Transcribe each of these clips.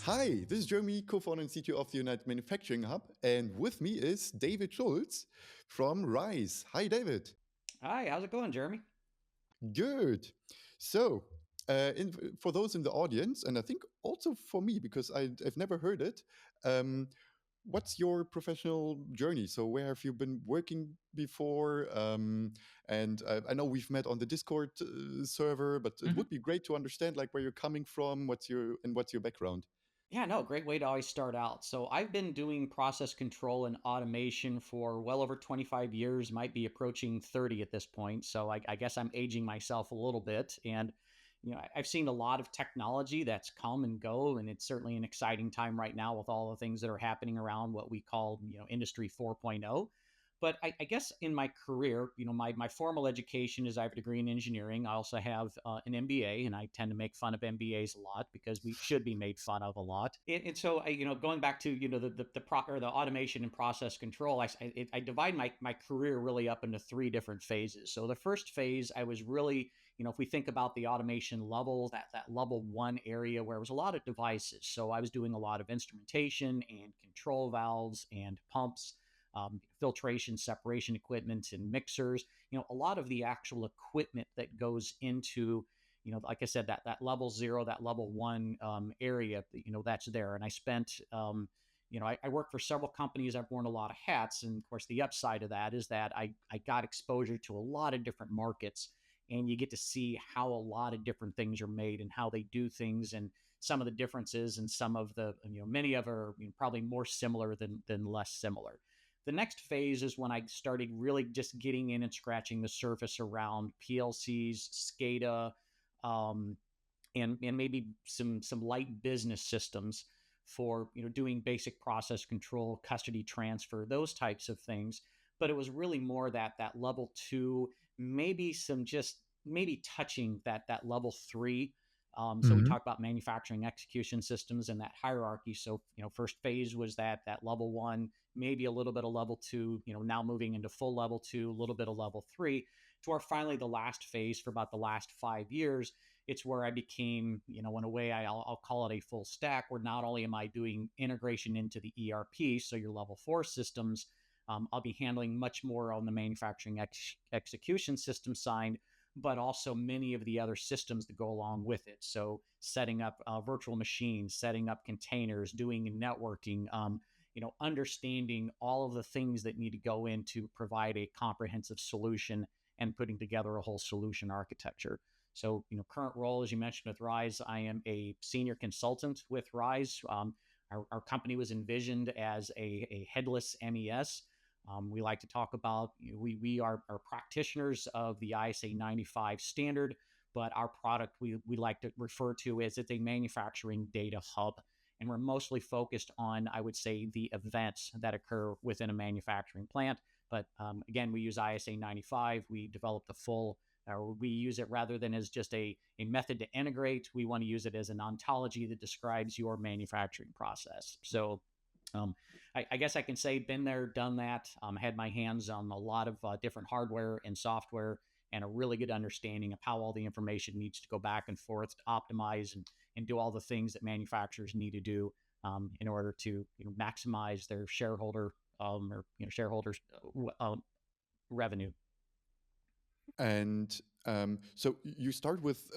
Hi, this is Jeremy, co-founder and CTO of the United Manufacturing Hub, and with me is David Schultz from Rhize. Hi, David. Hi, how's it going, Jeremy? Good. So, for those in the audience, and I think also for me because I've never heard it, um, what's your professional journey? So, where have you been working before? And I know we've met on the Discord server, but it hmm would be great to understand like where you're coming from, what's your background. Yeah, no, great way to always start out. So I've been doing process control and automation for well over 25 years, might be approaching 30 at this point. So I guess I'm aging myself a little bit. And, I've seen a lot of technology that's come and go. And it's certainly an exciting time right now with all the things that are happening around what we call, Industry 4.0. But I guess in my career, my formal education is I have a degree in engineering. I also have an MBA, and I tend to make fun of MBAs a lot because we should be made fun of a lot. And so, going back to the automation and process control, I divide my career really up into three different phases. So the first phase, I was really, if we think about the automation level, that level one area where it was a lot of devices. So I was doing a lot of instrumentation and control valves and pumps, filtration, separation equipment, and mixers. A lot of the actual equipment that goes into, like I said, that level zero, that level one area, that's there. And I spent, I worked for several companies. I've worn a lot of hats, and of course, the upside of that is that I got exposure to a lot of different markets, and you get to see how a lot of different things are made and how they do things, and some of the differences, and some of the, many of are probably more similar than less similar. The next phase is when I started really just getting in and scratching the surface around PLCs, SCADA, um, and maybe some light business systems for doing basic process control, custody transfer, those types of things. But it was really more that level two, maybe some just maybe touching that level three. So we Hmm. talked about manufacturing execution systems and that hierarchy. So first phase was that level one, maybe a little bit of level two. Now moving into full level two, a little bit of level three, to our finally the last phase for about the last 5 years. It's where I became, in a way, I'll call it a full stack, where not only am I doing integration into the ERP, so your level four systems, I'll be handling much more on the manufacturing execution system side, but also many of the other systems that go along with it. So setting up virtual machines, setting up containers, doing networking, understanding all of the things that need to go in to provide a comprehensive solution and putting together a whole solution architecture. So, current role, as you mentioned with Rhize, I am a senior consultant with Rhize. Our company was envisioned as a headless MES. We like to talk about, we are practitioners of the ISA 95 standard, but our product we like to refer to as it's a manufacturing data hub. And we're mostly focused on, I would say, the events that occur within a manufacturing plant. But again, we use ISA 95. We developed the full, or we use it rather than as just a method to integrate. We want to use it as an ontology that describes your manufacturing process. So um, I guess I can say been there, done that. Had my hands on a lot of different hardware and software, and a really good understanding of how all the information needs to go back and forth to optimize and do all the things that manufacturers need to do in order to maximize their shareholders revenue. And so you start with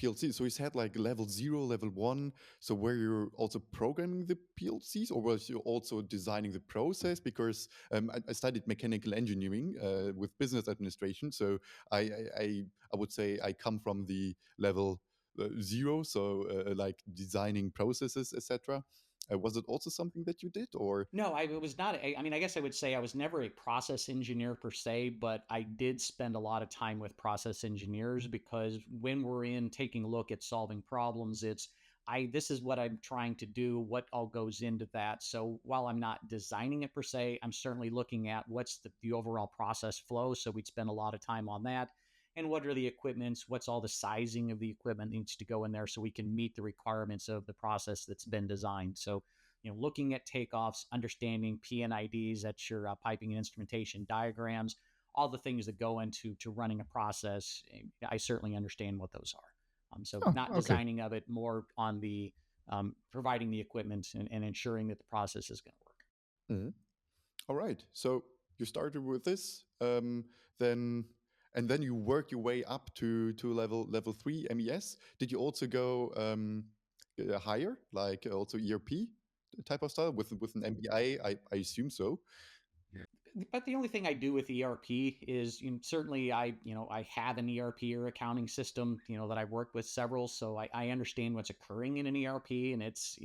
PLC. So you said like level zero, level one. So were you also programming the PLCs, or was you also designing the process? Because I studied mechanical engineering with business administration. So I, I I I would say I come from the level zero. So like designing processes, etc. Was it also something that you did, or? No, I was not. I mean, I guess I would say I was never a process engineer per se, but I did spend a lot of time with process engineers because when we're in taking a look at solving problems, this is what I'm trying to do, what all goes into that. So while I'm not designing it per se, I'm certainly looking at what's the overall process flow. So we'd spend a lot of time on that. And what are the equipments? What's all the sizing of the equipment needs to go in there so we can meet the requirements of the process that's been designed. So looking at takeoffs, understanding PNIDs, that's your piping and instrumentation diagrams, all the things that go into running a process. I certainly understand what those are. So Oh, not okay. designing of it, more on the providing the equipment and ensuring that the process is going to work. Mhm. All right. So you started with this, then and then you work your way up to level 3 MES. Did you also go higher, like also ERP type of style with an MBA? I assume so. But the only thing I do with ERP is, certainly I have an ERP or accounting system, that I've worked with several, so I understand what's occurring in an ERP, and it's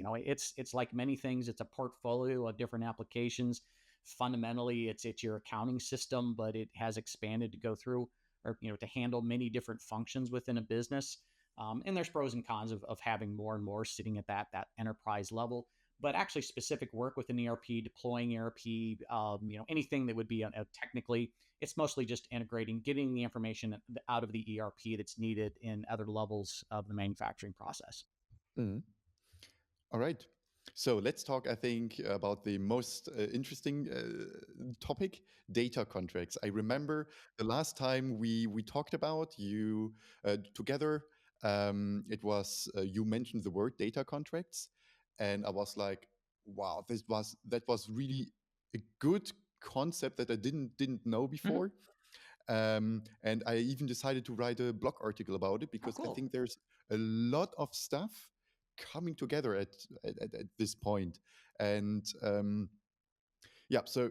like many things, it's a portfolio of different applications. Fundamentally, it's your accounting system, but it has expanded to go through, or to handle many different functions within a business. And there's pros and cons of having more and more sitting at that enterprise level, but actually specific work with an ERP, deploying ERP, anything that would be technically, it's mostly just integrating, getting the information out of the ERP that's needed in other levels of the manufacturing process. Mhm. All right. So let's talk, I think, about the most interesting topic, data contracts. I remember the last time we talked about you together. It was you mentioned the word data contracts, and I was like, "Wow, that was really a good concept that I didn't know Mm-hmm. before." And I even decided to write a blog article about it Oh, because I cool. think there's a lot of stuff coming together at this point. And yeah, so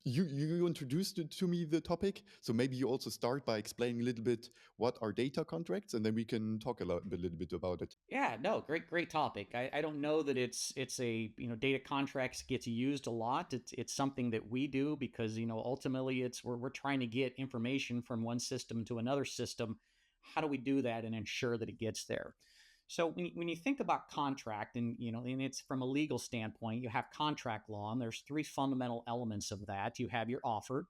you introduced it to me the topic, so maybe you also start by explaining a little bit what are data contracts, and then we can talk a little bit about it. Yeah, no, great topic. I don't know that it's a, data contracts gets used a lot. It's something that we do because, ultimately we're trying to get information from one system to another system. How do we do that and ensure that it gets there? So when you think about contract, and it's from a legal standpoint, you have contract law, and there's three fundamental elements of that. You have your offer,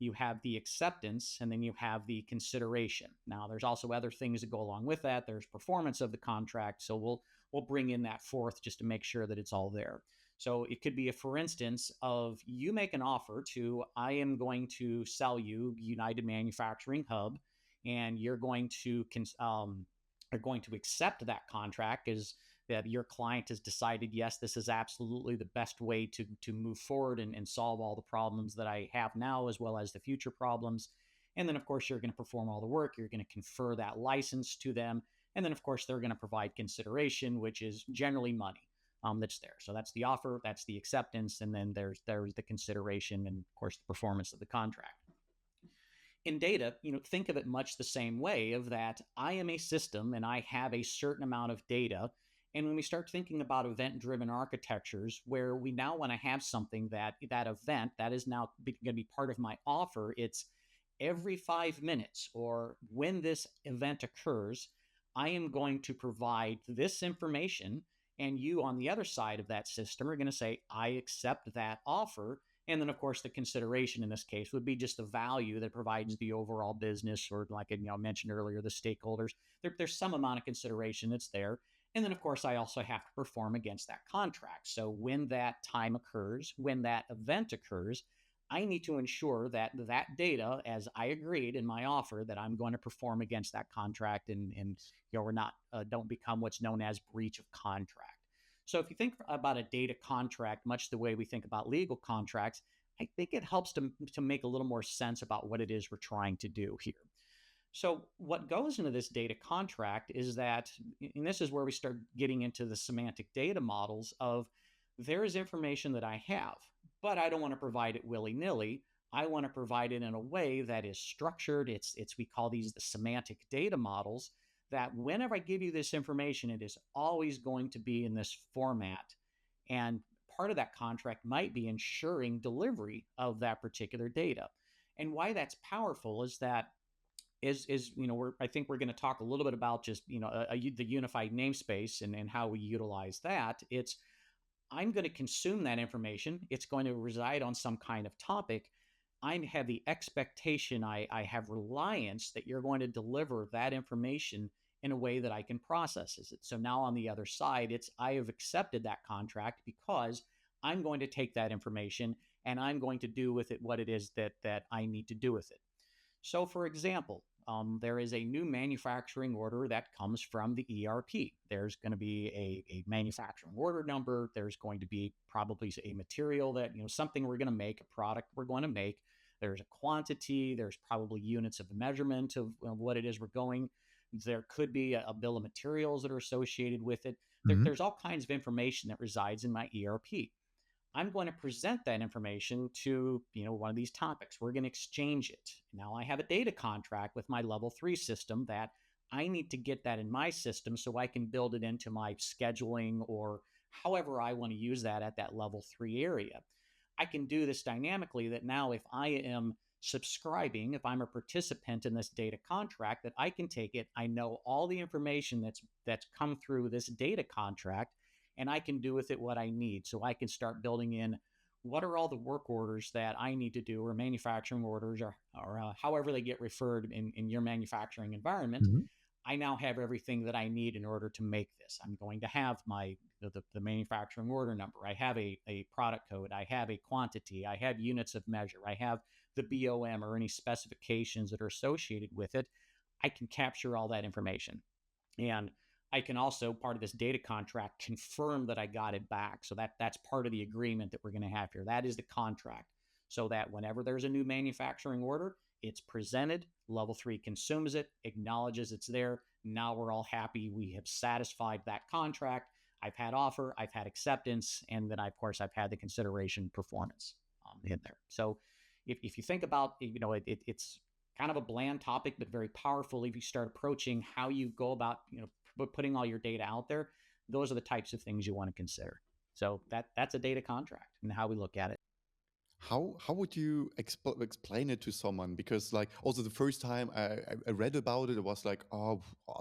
you have the acceptance, and then you have the consideration. Now, there's also other things that go along with that. There's performance of the contract, so we'll bring in that fourth just to make sure that it's all there. So it could be a, for instance, of you make an offer to, I am going to sell you United Manufacturing Hub, and are going to accept that contract as that your client has decided, yes, this is absolutely the best way to move forward and solve all the problems that I have now, as well as the future problems. And then, of course, you're going to perform all the work. You're going to confer that license to them. And then, of course, they're going to provide consideration, which is generally money that's there. So that's the offer, that's the acceptance, and then there's the consideration, and of course, the performance of the contract. In data, think of it much the same way, of that I am a system and I have a certain amount of data. And when we start thinking about event driven architectures, where we now want to have something that event that is now going to be part of my offer, it's every 5 minutes, or when this event occurs, I am going to provide this information. And you on the other side of that system are going to say, I accept that offer. And then, of course, the consideration in this case would be just the value that provides the overall business, or like I mentioned earlier, the stakeholders. There's some amount of consideration that's there. And then, of course, I also have to perform against that contract. So when that time occurs, when that event occurs, I need to ensure that that data, as I agreed in my offer, that I'm going to perform against that contract, and we're not don't become what's known as breach of contract. So if you think about a data contract, much the way we think about legal contracts, I think it helps to make a little more sense about what it is we're trying to do here. So what goes into this data contract is that, and this is where we start getting into the semantic data models of, there is information that I have, but I don't want to provide it willy-nilly. I want to provide it in a way that is structured. We call these the semantic data models, that whenever I give you this information, it is always going to be in this format. And part of that contract might be ensuring delivery of that particular data. And why that's powerful is that is I think we're going to talk a little bit about just the unified namespace and how we utilize that. It's, I'm going to consume that information. It's going to reside on some kind of topic. I have the expectation, I have reliance that you're going to deliver that information in a way that I can process it. So now on the other side, it's, I have accepted that contract because I'm going to take that information and I'm going to do with it what it is that I need to do with it. So, for example, there is a new manufacturing order that comes from the ERP. There's going to be a manufacturing order number. There's going to be probably a material that, something we're going to make, a product we're going to make. There's a quantity. There's probably units of measurement of what it is we're going. There could be a bill of materials that are associated with it. Mhm. There's all kinds of information that resides in my ERP. I'm going to present that information to, one of these topics. We're going to exchange it. Now I have a data contract with my level 3 system that I need to get that in my system so I can build it into my scheduling or however I want to use that at that level 3 area. I can do this dynamically that now if I am subscribing, if I'm a participant in this data contract, that I can take it. I know all the information that's come through this data contract, and I can do with it what I need. So I can start building in what are all the work orders that I need to do, or manufacturing orders, or however they get referred in your manufacturing environment. Mhm. I now have everything that I need in order to make this. I'm going to have the manufacturing order number. I have a product code. I have a quantity. I have units of measure. I have the BOM or any specifications that are associated with it. I can capture all that information. And I can also, part of this data contract, confirm that I got it back. So that's part of the agreement that we're going to have here. That is the contract. So that whenever there's a new manufacturing order, it's presented, level 3 consumes it, acknowledges it's there. Now we're all happy. We have satisfied that contract. I've had offer, I've had acceptance, and then of course I've had the consideration performance in there. So if you think about, it's kind of a bland topic, but very powerful if you start approaching how you go about, putting all your data out there. Those are the types of things you want to consider. So that's a data contract and how we look at it. How would you explain it to someone? Because like also the first time I read about it, it was like,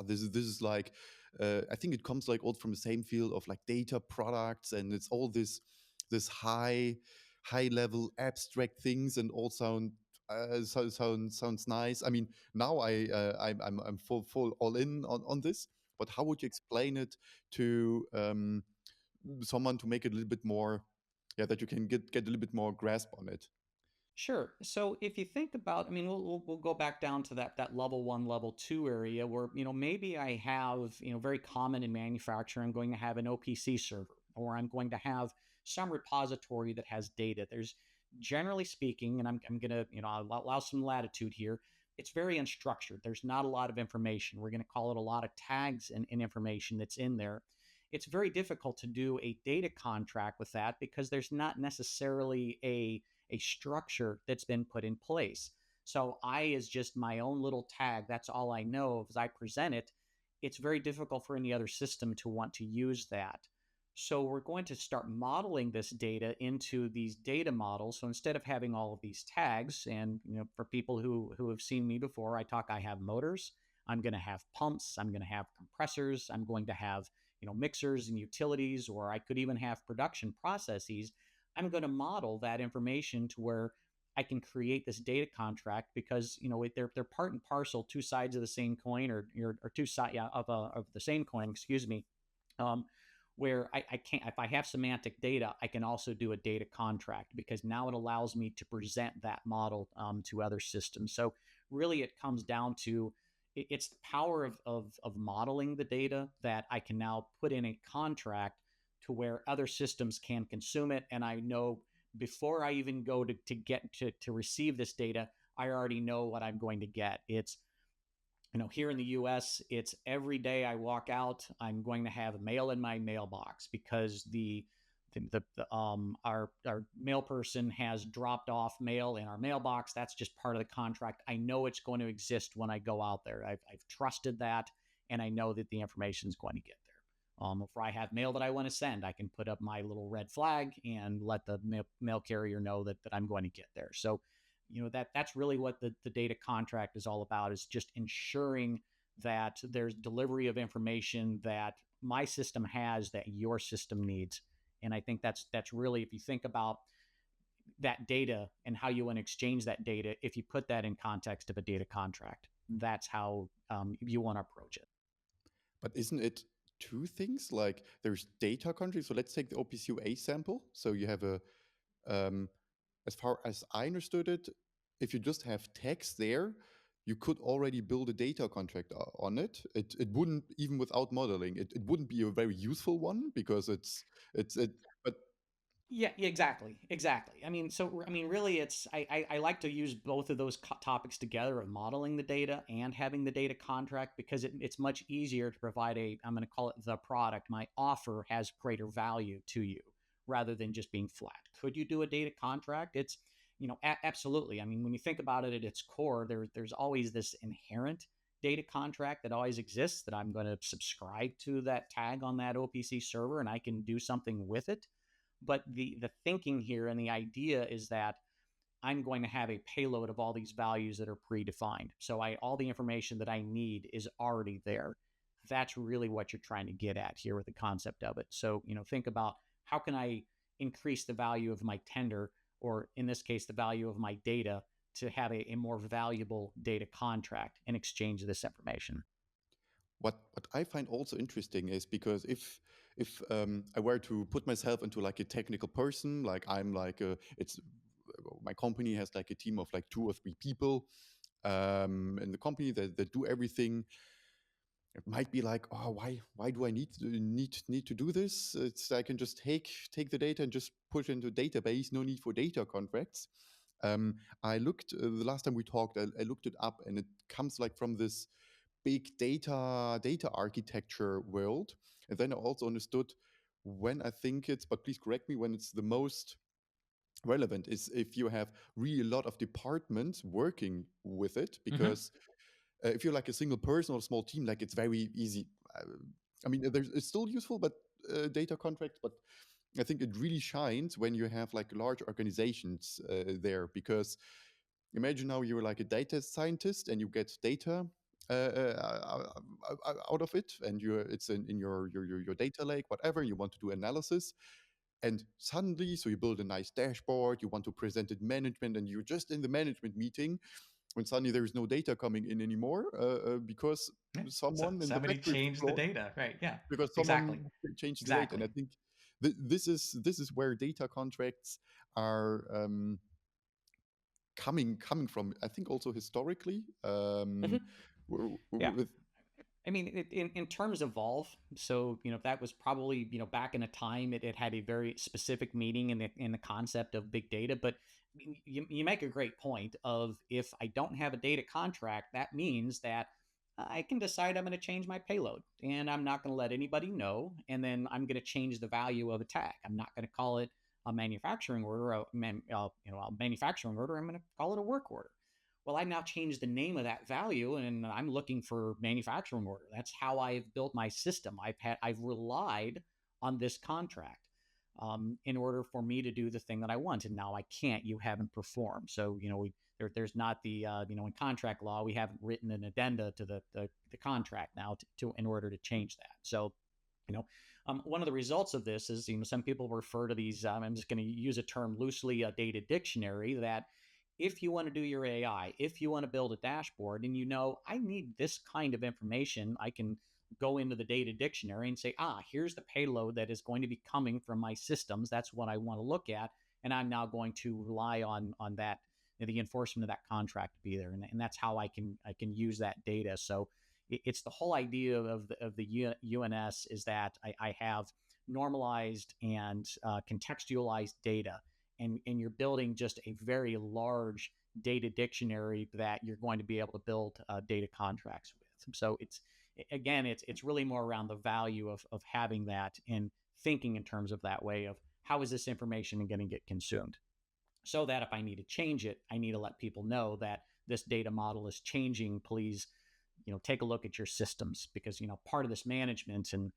this is like I think it comes like all from the same field of like data products, and it's all this high level abstract things, and all sounds nice. I mean, now I'm full all in on this. But how would you explain it to someone to make it a little bit more, yeah, that you can get a little bit more grasp on it? Sure. So if you think about, I mean, we'll go back down to that level 1, level 2 area where, maybe I have, very common in manufacturing, I'm going to have an OPC server, or I'm going to have some repository that has data. There's, generally speaking, and I'm going to, I'll allow some latitude here. It's very unstructured. There's not a lot of information. We're going to call it a lot of tags and information that's in there. It's very difficult to do a data contract with that because there's not necessarily a structure that's been put in place. So I is just my own little tag. That's all I know. As I present it, it's very difficult for any other system to want to use that. So we're going to start modeling this data into these data models. So instead of having all of these tags, and for people who have seen me before, I have motors, I'm going to have pumps, I'm going to have compressors, I'm going to have mixers and utilities, or I could even have production processes. I'm going to model that information to where I can create this data contract because they're part and parcel, two sides of the same coin, or two sides, yeah, of the same coin. Excuse me. Um, where I can't, if I have semantic data, I can also do a data contract because now it allows me to present that model to other systems. So really, it comes down to it's the power of modeling the data that I can now put in a contract to where other systems can consume it. And I know before I even go to get to receive this data, I already know what I'm going to get. It's, here in the US, it's every day I walk out, I'm going to have mail in my mailbox because our mail person has dropped off mail in our mailbox. That's just part of the contract. I know it's going to exist when I go out there. I've trusted that, and I know that the information is going to get there. If I have mail that I want to send, I can put up my little red flag and let the mail carrier know that I'm going to get there. So, that's really what the data contract is all about, is just ensuring that there's delivery of information that my system has that your system needs. And I think that's really, if you think about that data and how you want to exchange that data, if you put that in context of a data contract, that's how you want to approach it. But isn't it two things? Like there's data country. So let's take the OPCUA sample. So you have um, as far as I understood it, if you just have text there, you could already build a data contract on it. It wouldn't, even without modeling, it wouldn't be a very useful one because it but Yeah, exactly, exactly. I mean, so I mean, really, it's I like to use both of those topics together of modeling the data and having the data contract because it's much easier to provide a, I'm going to call it the product. My offer has greater value to you rather than just being flat. Could you do a data contract? It's, absolutely. I mean, when you think about it at its core, there's always this inherent data contract that always exists, that I'm going to subscribe to that tag on that OPC server and I can do something with it. But the thinking here and the idea is that I'm going to have a payload of all these values that are predefined. So all the information that I need is already there. That's really what you're trying to get at here with the concept of it. So, think about, how can I increase the value of my tender, or in this case, the value of my data, to have a more valuable data contract in exchange of this information. what I find also interesting is because if I were to put myself into like a technical person, like I'm like it's my company has like a team of like 2 or 3 people in the company that do everything. It might be like, oh, why do I need to do this? It's, I can just take the data and just push into a database. No need for data contracts. I looked the last time we talked. I looked it up, and it comes like from this big data architecture world. And then I also understood, when I think it's, but please correct me, when it's the most relevant is if you have really a lot of departments working with it, Mm-hmm. because if you're like a single person or a small team, like it's very easy. I mean, it's still useful, but data contracts. But I think it really shines when you have like large organizations there, because imagine now you're like a data scientist and you get data out of it, and it's in your data lake, whatever. You want to do analysis, and suddenly, so you build a nice dashboard, you want to present it management, and you're just in the management meeting when suddenly there is no data coming in anymore because Yeah. So someone in the somebody factory changed the floor, data, right? Yeah, because someone exactly, changed the data. And I exactly. think this is where data contracts are coming from. I think also historically, Mm-hmm. Yeah. with I mean, in terms of Volve, so that was probably back in a time it had a very specific meaning in the concept of big data. But you make a great point of, if I don't have a data contract, that means that I can decide I'm going to change my payload, and I'm not going to let anybody know, and then I'm going to change the value of a tag. I'm not going to call it a manufacturing order, a manufacturing order. I'm going to call it a work order. Well, I now changed the name of that value, and I'm looking for manufacturing order. That's how I've built my system. I've relied on this contract in order for me to do the thing that I want, and now I can't. You haven't performed. So there's not the in contract law, we haven't written an addenda to the contract now to in order to change that. So one of the results of this is, some people refer to these, I'm just going to use a term loosely, a data dictionary, that if you want to do your AI, if you want to build a dashboard and I need this kind of information, I can go into the data dictionary and say, here's the payload that is going to be coming from my systems. That's what I want to look at. And I'm now going to rely on that, the enforcement of that contract to be there. And that's how I can use that data. So it's the whole idea of the UNS, is that I have normalized and contextualized data, and you're building just a very large data dictionary that you're going to be able to build data contracts with. So it's really more around the value of having that, and thinking in terms of that way of, how is this information going to get consumed, so that if I need to change it, I need to let people know that this data model is changing. Please, take a look at your systems, because part of this management, and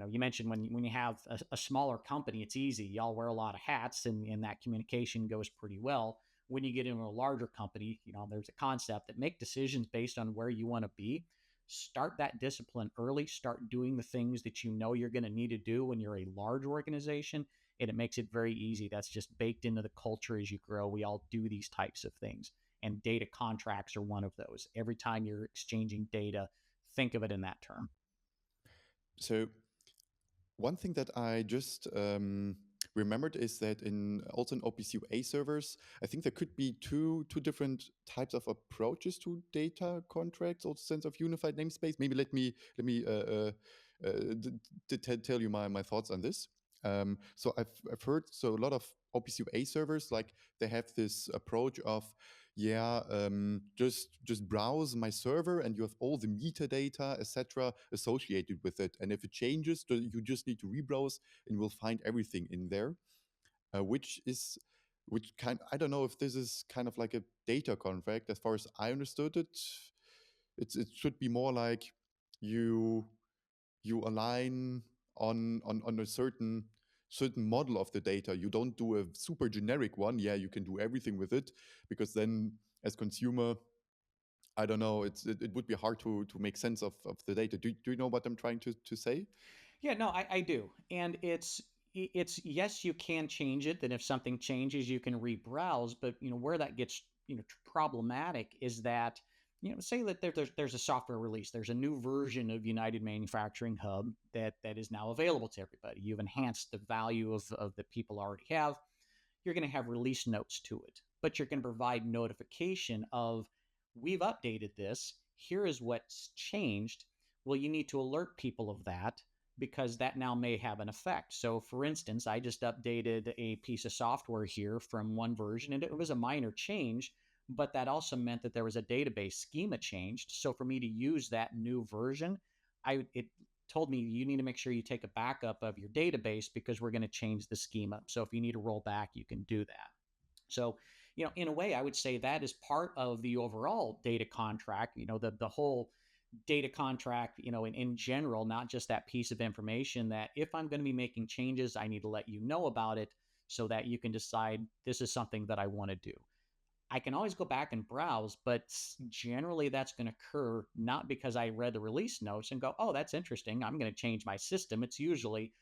you mentioned, when you have a smaller company, it's easy. Y'all wear a lot of hats, and that communication goes pretty well. When you get into a larger company, there's a concept that make decisions based on where you want to be. Start that discipline early. Start doing the things that you're going to need to do when you're a large organization, and it makes it very easy. That's just baked into the culture as you grow. We all do these types of things, and data contracts are one of those. Every time you're exchanging data, think of it in that term. so one thing that I just remembered is that in also in OPC-UA servers, I think there could be two different types of approaches to data contracts, also sense of unified namespace. Maybe let me tell you my thoughts on this. So I've heard so a lot of OPC-UA servers, like they have this approach of, yeah, just browse my server and you have all the metadata, etc., associated with it. And if it changes, you just need to rebrowse and you'll find everything in there. Which is which kind, I don't know if this is kind of like a data contract. As far as I understood it, it should be more like you align on a certain model of the data. You don't do a super generic one. Yeah, you can do everything with it, because then as consumer, I don't know, it would be hard to make sense of the data. Do you know what I'm trying to say? Yeah, no, I do. And it's yes, you can change it. Then if something changes, you can rebrowse. But where that gets problematic is that say that there's a software release, there's a new version of United Manufacturing Hub that is now available to everybody. You've enhanced the value of that people already have. You're going to have release notes to it, but you're going to provide notification of, we've updated this. Here is what's changed. Well, you need to alert people of that, because that now may have an effect. So for instance, I just updated a piece of software here from one version, and it was a minor change, but that also meant that there was a database schema changed. So for me to use that new version, it told me, you need to make sure you take a backup of your database, because we're going to change the schema. So if you need to roll back, you can do that. So, in a way, I would say that is part of the overall data contract, the whole data contract, in general, not just that piece of information, that if I'm going to be making changes, I need to let you know about it so that you can decide, this is something that I want to do. I can always go back and browse, but generally that's going to occur not because I read the release notes and go, oh, that's interesting, I'm going to change my system. It's usually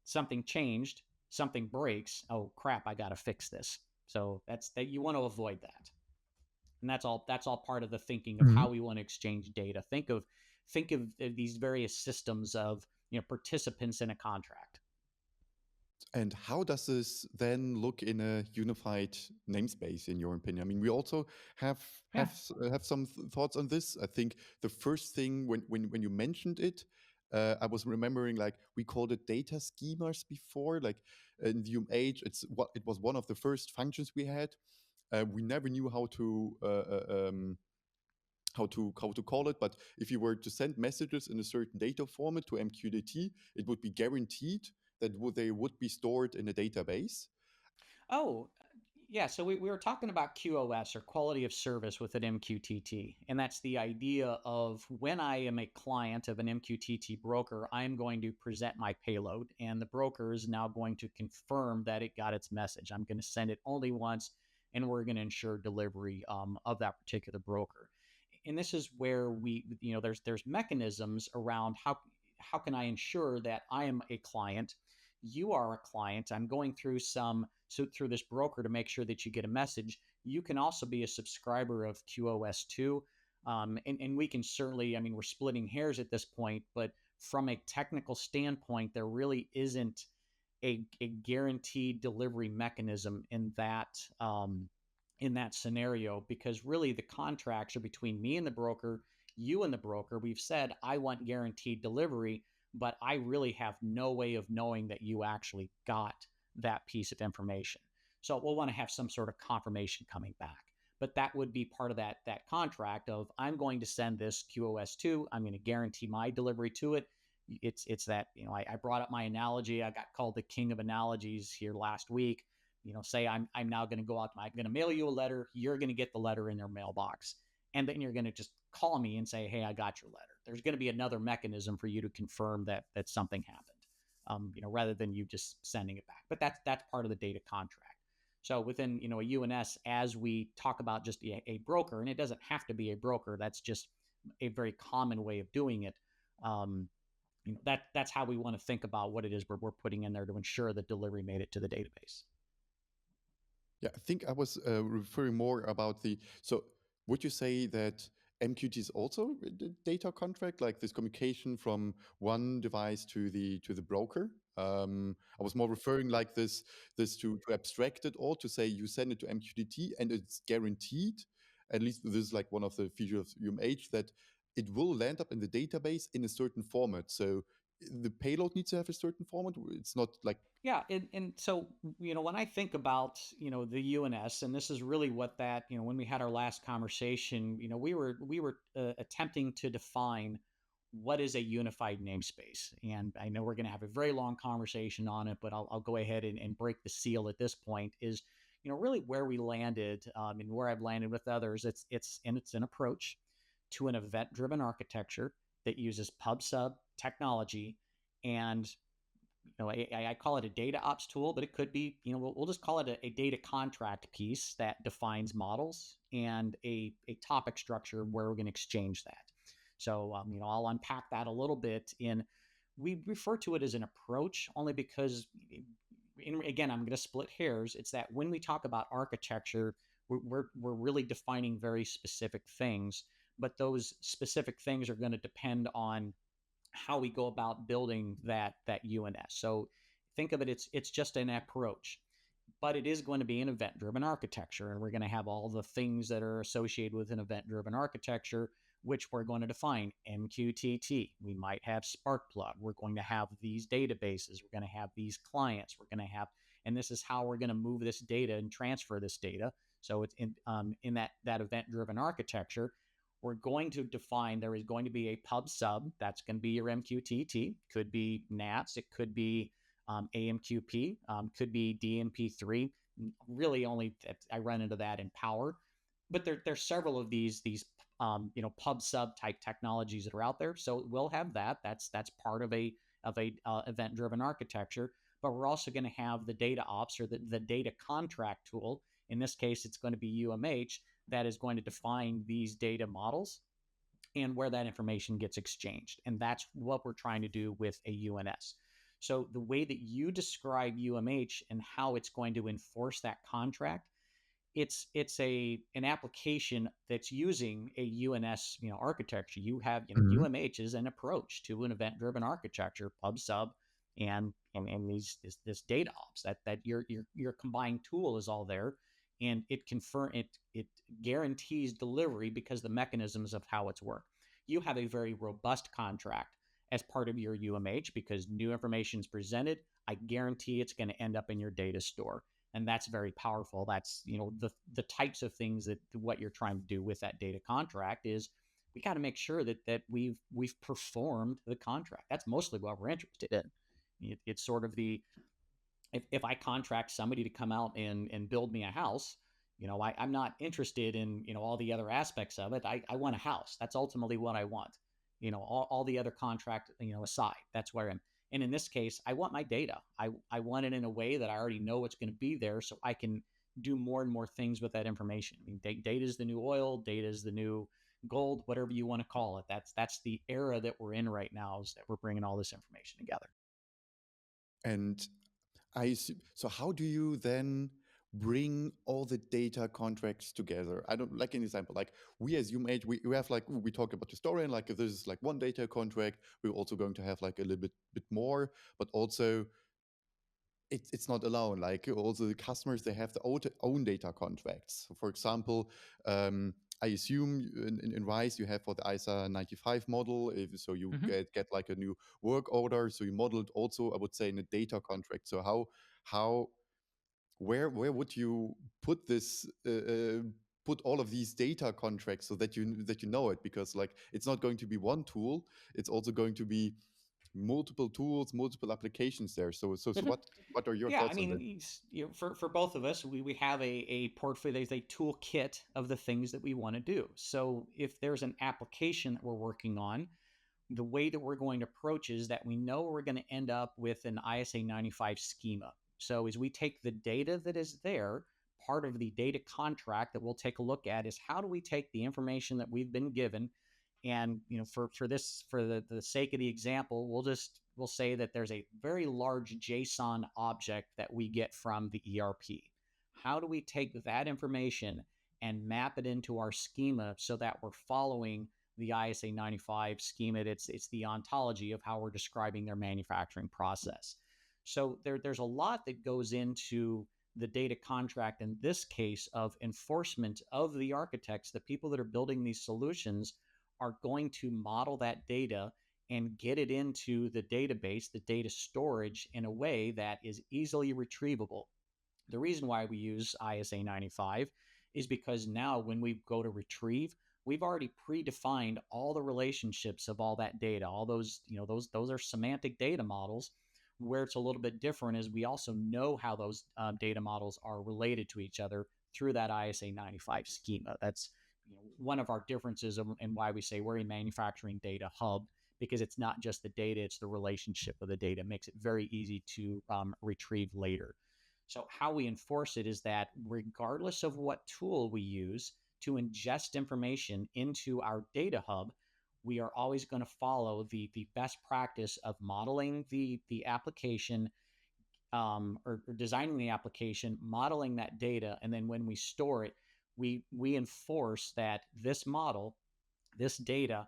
something changed, something breaks. Oh crap, I got to fix this. So that's that, you want to avoid that. And that's all part of the thinking of Mhm. how we want to exchange data. Think of these various systems of participants in a contract. And how does this then look in a unified namespace, in your opinion? I mean, we also have Yeah. have some thoughts on this. I think the first thing when you mentioned it, I was remembering, like, we called it data schemas before. Like in the UMH, it was one of the first functions we had. We never knew how to call it, but if you were to send messages in a certain data format to MQDT, it would be guaranteed that they would be stored in a database. Oh, yeah. So we were talking about QoS, or quality of service, with an MQTT. And that's the idea of, when I am a client of an MQTT broker, I'm going to present my payload, and the broker is now going to confirm that it got its message. I'm going to send it only once, and we're going to ensure delivery of that particular broker. And this is where there's mechanisms around how can I ensure that I am a client, you are a client, I'm going through through this broker to make sure that you get a message. You can also be a subscriber of QoS2. And we can certainly, I mean, we're splitting hairs at this point, but from a technical standpoint, there really isn't a guaranteed delivery mechanism in that scenario, because really the contracts are between me and the broker, you and the broker. We've said, I want guaranteed delivery, but I really have no way of knowing that you actually got that piece of information. So we'll want to have some sort of confirmation coming back. But that would be part of that contract of, I'm going to send this QoS2. I'm going to guarantee my delivery to it. It's that, I brought up my analogy. I got called the king of analogies here last week. Say I'm now going to go out, I'm going to mail you a letter. You're going to get the letter in their mailbox, and then you're going to just call me and say, hey, I got your letter. There's going to be another mechanism for you to confirm that something happened, rather than you just sending it back. But that's part of the data contract. So within a UNS, as we talk about just a broker, and it doesn't have to be a broker, that's just a very common way of doing it. That's how we want to think about what it is we're putting in there to ensure that delivery made it to the database. Yeah, I think I was referring more about the. So, would you say that MQT is also a data contract, like this communication from one device to the broker. I was more referring like this to abstract it all, to say you send it to MQTT and it's guaranteed. At least this is like one of the features of UMH, that it will land up in the database in a certain format. So the payload needs to have a certain format. It's not like Yeah, and so when I think about the UNS, and this is really what that when we had our last conversation, we were attempting to define what is a unified namespace, and I know we're going to have a very long conversation on it, but I'll go ahead and break the seal at this point. Is really where we landed, and where I've landed with others. It's an approach to an event-driven architecture that uses pub sub technology and I call it a data ops tool, but it could be, we'll just call it a data contract piece that defines models and a topic structure where we're going to exchange that. So, I'll unpack that a little bit. We refer to it as an approach only because, again, I'm going to split hairs. It's that when we talk about architecture, we're really defining very specific things, but those specific things are going to depend on how we go about building that UNS. So think of it, it's just an approach, but it is going to be an event-driven architecture, and we're going to have all the things that are associated with an event-driven architecture, which we're going to define. MQTT, we might have Sparkplug, we're going to have these databases, we're going to have these clients, we're going to have, and this is how we're going to move this data and transfer this data. So it's in that event-driven architecture, we're going to define there is going to be a pub sub. That's going to be your MQTT. Could be NATS. It could be AMQP. Could be DMP3. Really, only I run into that in Power, but there's several of these pub sub type technologies that are out there. So we'll have that. That's part of a event driven architecture. But we're also going to have the data ops, or the data contract tool. In this case, it's going to be UMH, that is going to define these data models and where that information gets exchanged. And that's what we're trying to do with a UNS. So the way that you describe UMH and how it's going to enforce that contract, it's an application that's using a UNS architecture. You have UMH is an approach to an event-driven architecture, pub sub, and this data ops, that your combined tool is all there, and it guarantees delivery because the mechanisms of how it's worked. You have a very robust contract as part of your UMH because new information is presented. I guarantee it's going to end up in your data store, and that's very powerful. That's the types of things that what you're trying to do with that data contract is we got to make sure that we've performed the contract. That's mostly what we're interested in. It's sort of the if I contract somebody to come out and build me a house, I'm not interested in, all the other aspects of it. I want a house. That's ultimately what I want. All the other contract, aside, that's where I'm. And in this case, I want my data. I want it in a way that I already know what's going to be there so I can do more and more things with that information. I mean, data is the new oil, data is the new gold, whatever you want to call it. That's the era that we're in right now, is that we're bringing all this information together. And so how do you then bring all the data contracts together? I don't like an example. Like we as UMH, we have like we talked about the story, and like if this is like one data contract, we're also going to have like a little bit more, but also it's not alone. Like also the customers, they have their own data contracts. So for example, I assume in Rhize you have for the ISA 95 model, so you get like a new work order. So you model it also, I would say, in a data contract. So how where would you put this? Put all of these data contracts so that you know it, because like it's not going to be one tool, it's also going to be multiple tools, multiple applications there. So what are your Yeah, I thoughts on that? mean, for both of us, we have a portfolio, there's a toolkit of the things that we want to do. So if there's an application that we're working on, the way that we're going to approach is that we know we're going to end up with an ISA 95 schema. So as we take the data that is there, part of the data contract that we'll take a look at is how do we take the information that we've been given, and for the sake of the example, we'll say that there's a very large JSON object that we get from the ERP. How do we take that information and map it into our schema so that we're following the ISA 95 schema. It's the ontology of how we're describing their manufacturing process. So there's a lot that goes into the data contract in this case of enforcement of the architects. The people that are building these solutions are going to model that data and get it into the database, the data storage, in a way that is easily retrievable. The reason why we use ISA 95 is because now when we go to retrieve, we've already predefined all the relationships of all that data. All those, those are semantic data models. Where it's a little bit different is we also know how those data models are related to each other through that ISA 95 schema. That's one of our differences and why we say we're a manufacturing data hub, because it's not just the data, it's the relationship of the data. It makes it very easy to retrieve later. So how we enforce it is that regardless of what tool we use to ingest information into our data hub, we are always going to follow the best practice of modeling the application, or designing the application, modeling that data, and then when we store it, we enforce that this model, this data,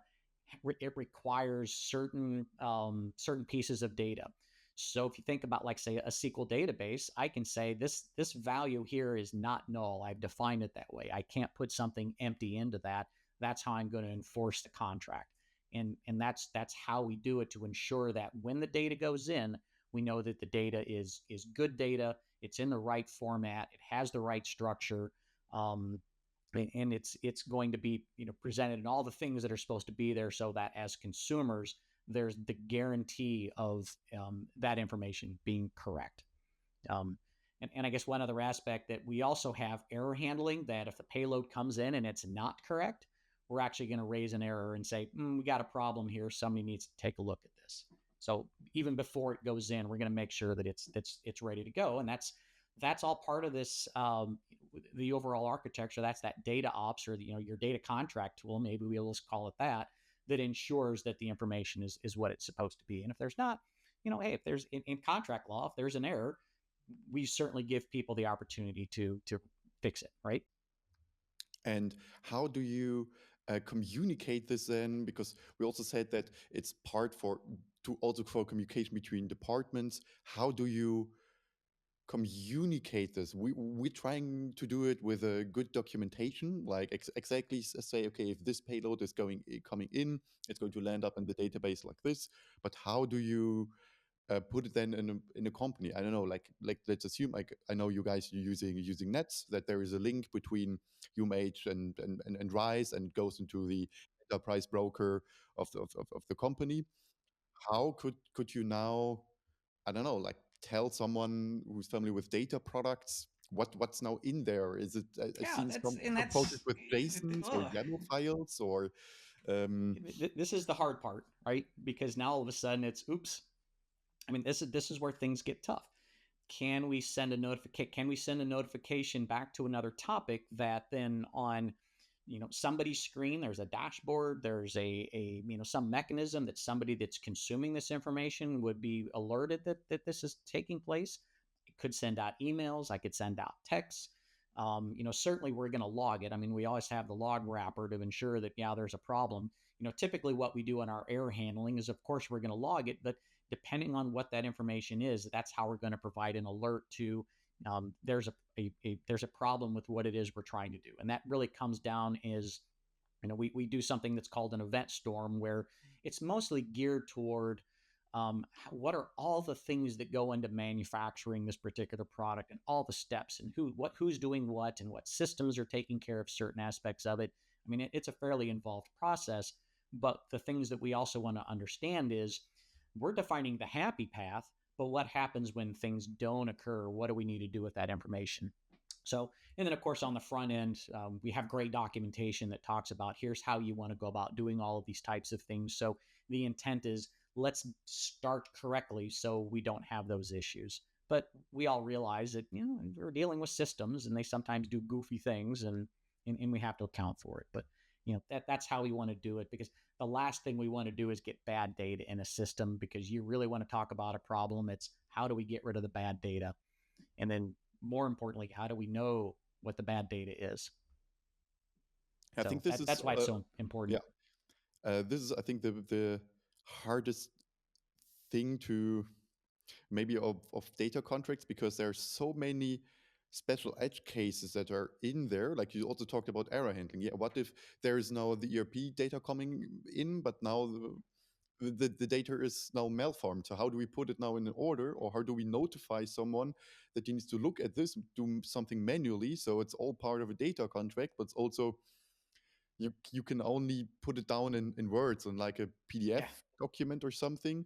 it requires certain pieces of data. So if you think about, like, say, a SQL database, I can say this value here is not null. I've defined it that way. I can't put something empty into that. That's how I'm going to enforce the contract. And that's how we do it, to ensure that when the data goes in, we know that the data is good data. It's in the right format. It has the right structure. And it's going to be presented in all the things that are supposed to be there, so that as consumers, there's the guarantee of that information being correct. And I guess one other aspect that we also have error handling, that if the payload comes in and it's not correct, we're actually going to raise an error and say, we got a problem here. Somebody needs to take a look at this. So even before it goes in, we're going to make sure that it's ready to go. And that's all part of this, the overall architecture. That's that data ops, or your data contract tool, maybe we'll just call it that ensures that the information is what it's supposed to be. And if there's not, hey, if there's in contract law, if there's an error, we certainly give people the opportunity to fix it, right? And how do you communicate this then? Because we also said that it's part for communication between departments. How do you communicate this? We're trying to do it with a good documentation, like exactly say, okay, if this payload is coming in, it's going to land up in the database like this. But how do you put it then in a company? I don't know, like let's assume, like, I know you guys are using Nets, that there is a link between UMH and Rhize, and it goes into the enterprise broker of the company. How could you now, I don't know, like, tell someone who's familiar with data products what's now in there? Is it Yeah, scenes that's and composed that's with JSONs or YAML files, or um, this is the hard part, right? Because now all of a sudden it's oops. I mean, this is where things get tough. Can we send a notification back to another topic that then on somebody's screen there's a dashboard, there's a some mechanism that somebody that's consuming this information would be alerted that this is taking place? It could send out emails, I could send out texts. Certainly we're going to log it. I mean, we always have the log wrapper to ensure that, yeah, there's a problem. Typically what we do on our error handling is, of course, we're going to log it, but depending on what that information is, that's how we're going to provide an alert to there's a problem with what it is we're trying to do. And that really comes down is, we do something that's called an event storm, where it's mostly geared toward what are all the things that go into manufacturing this particular product, and all the steps, and who's doing what, and what systems are taking care of certain aspects of it. I mean, it's a fairly involved process, but the things that we also want to understand is we're defining the happy path, but what happens when things don't occur? What do we need to do with that information? So, and then of course on the front end, we have great documentation that talks about here's how you want to go about doing all of these types of things. So the intent is, let's start correctly so we don't have those issues. But we all realize that we're dealing with systems, and they sometimes do goofy things, and we have to account for it. But that's how we want to do it, because the last thing we want to do is get bad data in a system, because you really want to talk about a problem. It's how do we get rid of the bad data? And then more importantly, how do we know what the bad data is? I So think this is that's why it's so important. yeah. This is, I think, the hardest thing to maybe of data contracts, because there are so many special edge cases that are in there. Like you also talked about error handling. Yeah, what if there is now the ERP data coming in, but now the data is now malformed? So how do we put it now in an order, or how do we notify someone that he needs to look at this, do something manually? So it's all part of a data contract, but it's also you can only put it down in words on like a PDF Yeah. document or something.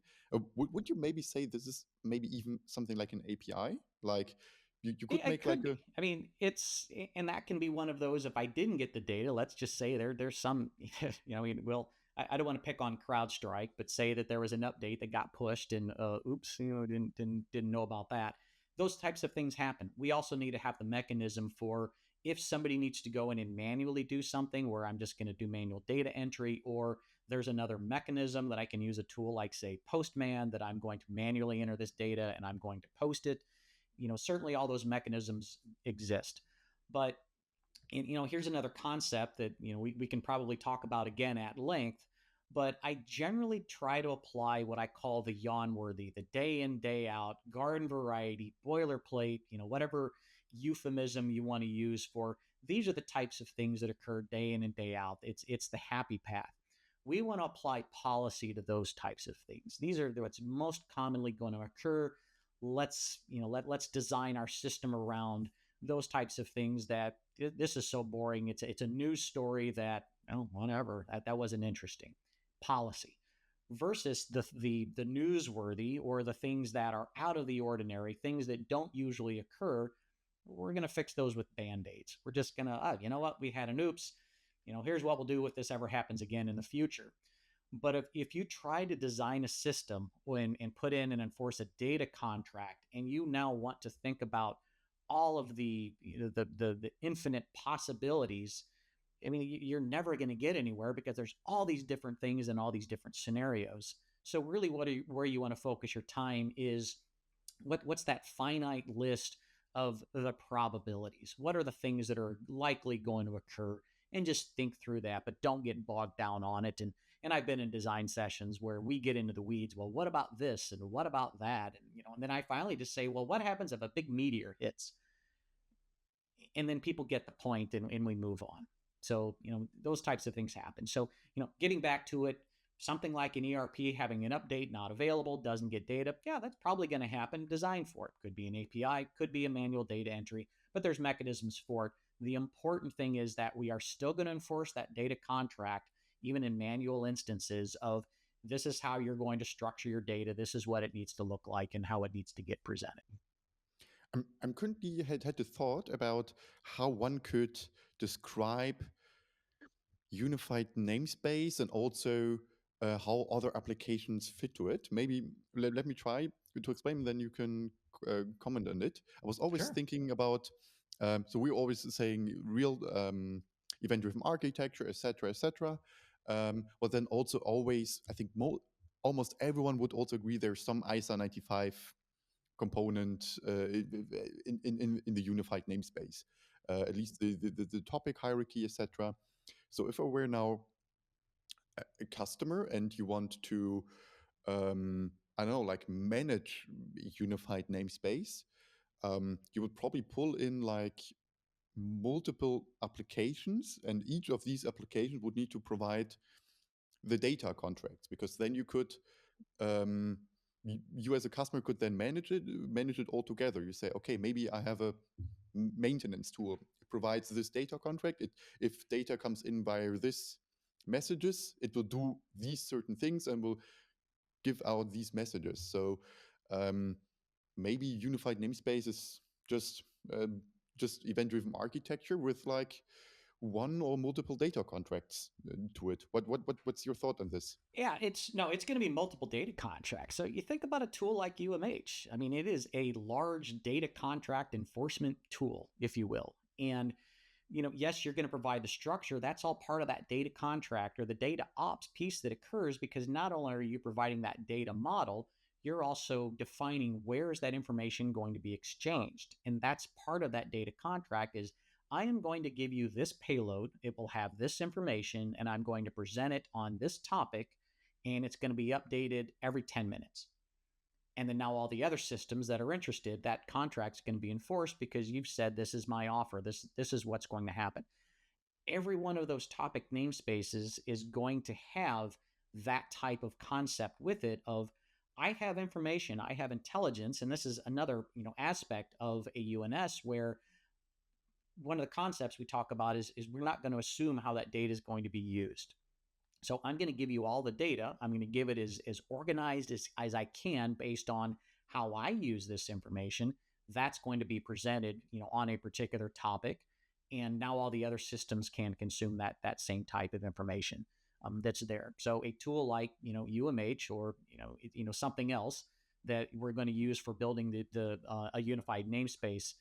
Would you maybe say this is maybe even something like an API? Like you could It make could like a be. I mean, and that can be one of those. If I didn't get the data, let's just say there's some, I mean, well, I don't want to pick on CrowdStrike, but say that there was an update that got pushed and oops, didn't know about that. Those types of things happen. We also need to have the mechanism for if somebody needs to go in and manually do something where I'm just going to do manual data entry, or there's another mechanism that I can use a tool like say Postman that I'm going to manually enter this data and I'm going to post it. Certainly all those mechanisms exist. But here's another concept that we can probably talk about again at length. But I generally try to apply what I call the yawn worthy, the day in, day out, garden variety, boilerplate, whatever euphemism you want to use for these are the types of things that occur day in and day out. It's the happy path. We want to apply policy to those types of things. These are what's most commonly going to occur. Let's design our system around those types of things. That this is so boring. It's a news story that whatever, that wasn't interesting. Policy versus the newsworthy, or the things that are out of the ordinary, things that don't usually occur. We're going to fix those with band-aids. We're just going to, you know what, we had an oops. Here's what we'll do if this ever happens again in the future. But if you try to design a system and put in and enforce a data contract, and you now want to think about all of the infinite possibilities, I mean, you're never going to get anywhere because there's all these different things and all these different scenarios. So really, where you want to focus your time is what's that finite list of the probabilities? What are the things that are likely going to occur? And just think through that, but don't get bogged down on it. And I've been in design sessions where we get into the weeds. Well, what about this and what about that? And then I finally just say, well, what happens if a big meteor hits? And then people get the point, and we move on. So those types of things happen. So getting back to it, something like an ERP having an update not available, doesn't get data, yeah, that's probably going to happen. Design for it. Could be an API, could be a manual data entry, but there's mechanisms for it. The important thing is that we are still going to enforce that data contract even in manual instances of this is how you're going to structure your data, this is what it needs to look like, and how it needs to get presented. I'm currently had the thought about how one could describe unified namespace, and also how other applications fit to it. Maybe let me try to explain, then you can comment on it. I was always Sure. thinking about, so we're always saying real event-driven architecture, etc., etc. But then also always, I think almost everyone would also agree there's some ISA 95 component in the unified namespace, at least the topic hierarchy, etc. So if I were now a customer and you want to, I don't know, like manage unified namespace, you would probably pull in like multiple applications, and each of these applications would need to provide the data contracts, because then you could, um, you as a customer could then manage it all together. You say, okay, maybe I have a maintenance tool. It provides this data contract. If data comes in via this messages, it will do these certain things and will give out these messages. So um, maybe unified namespace is just event-driven architecture with like one or multiple data contracts to it. What's your thought on this? Yeah, it's going to be multiple data contracts. So you think about a tool like UMH. I mean, it is a large data contract enforcement tool, if you will. And yes, you're going to provide the structure. That's all part of that data contract or the data ops piece that occurs, because not only are you providing that data model, you're also defining where is that information going to be exchanged. And that's part of that data contract is I am going to give you this payload. It will have this information, and I'm going to present it on this topic, and it's going to be updated every 10 minutes. And then now all the other systems that are interested, that contract's going to be enforced because you've said this is my offer. This is what's going to happen. Every one of those topic namespaces is going to have that type of concept with it of I have information, I have intelligence, and this is another aspect of a UNS where one of the concepts we talk about is we're not going to assume how that data is going to be used. So I'm going to give you all the data. I'm going to give it as organized as I can based on how I use this information. That's going to be presented, on a particular topic. And now all the other systems can consume that same type of information that's there. So a tool like, UMH or, something else that we're going to use for building a unified namespace,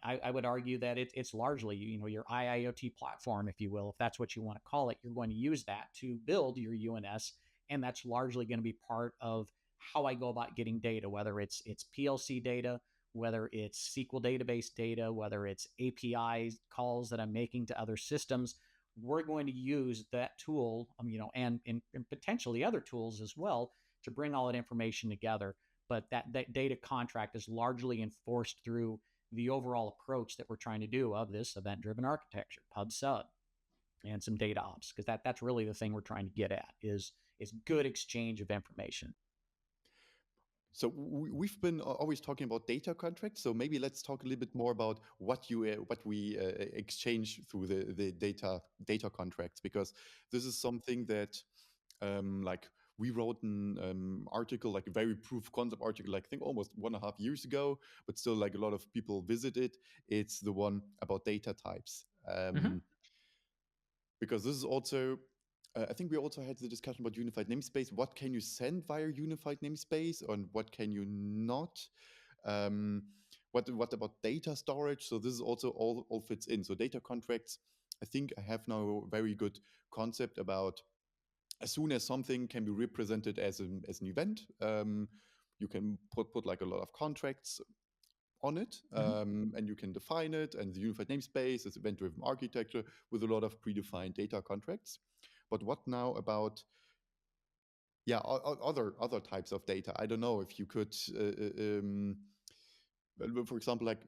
I would argue that it's largely, your IIoT platform, if you will, if that's what you want to call it. You're going to use that to build your UNS, and that's largely going to be part of how I go about getting data, whether it's PLC data, whether it's SQL database data, whether it's API calls that I'm making to other systems. We're going to use that tool, and potentially other tools as well to bring all that information together. But that data contract is largely enforced through the overall approach that we're trying to do of this event-driven architecture, pub sub, and some data ops, because that's really the thing we're trying to get at is good exchange of information. So we've been always talking about data contracts. So maybe let's talk a little bit more about what we exchange through the data contracts, because this is something that like we wrote an article, like a very proof concept article, like I think almost 1.5 years ago, but still like a lot of people visit it. It's the one about data types. Because this is also, I think we also had the discussion about unified namespace. What can you send via unified namespace and what can you not? What about data storage? So this is also all fits in. So data contracts, I think I have now a very good concept about as soon as something can be represented as an event, you can put like a lot of contracts on it, and you can define it, and the unified namespace is event-driven architecture with a lot of predefined data contracts. But what now about other types of data? I don't know if you could for example, like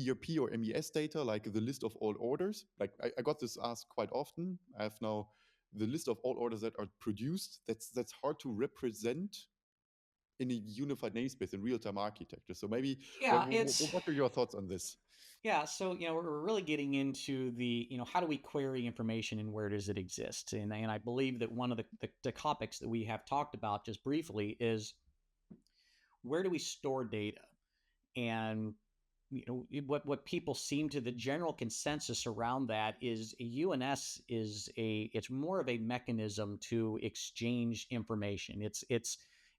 ERP or MES data, like the list of all orders. Like I got this asked quite often. I have now the list of all orders that are produced. That's hard to represent in a unified namespace in real-time architecture. So maybe what are your thoughts on this? Yeah, so we're really getting into the how do we query information and where does it exist? And I believe that one of the topics that we have talked about just briefly is where do we store data? And what people seem to, the general consensus around that is a UNS it's more of a mechanism to exchange information.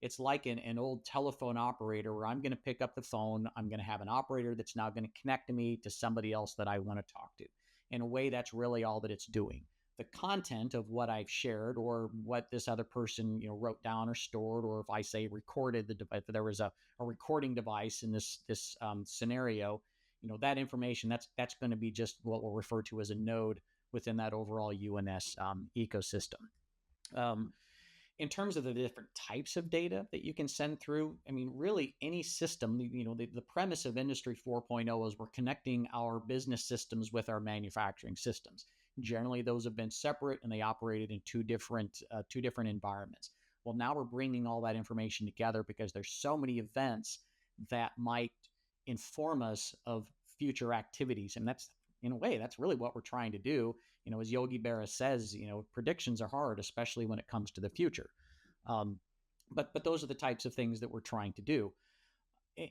It's like an old telephone operator where I'm going to pick up the phone. I'm going to have an operator that's now going to connect me to somebody else that I want to talk to. In a way, that's really all that it's doing. The content of what I've shared or what this other person wrote down or stored, or if I say recorded the device, there was a recording device in this scenario, that information that's going to be just what we'll refer to as a node within that overall UNS ecosystem. In terms of the different types of data that you can send through, I mean, really any system, the premise of Industry 4.0 is we're connecting our business systems with our manufacturing systems. Generally, those have been separate and they operated in two different environments. Well, now we're bringing all that information together because there's so many events that might inform us of future activities. And that's, in a way, that's really what we're trying to do. As Yogi Berra says, predictions are hard, especially when it comes to the future. But those are the types of things that we're trying to do.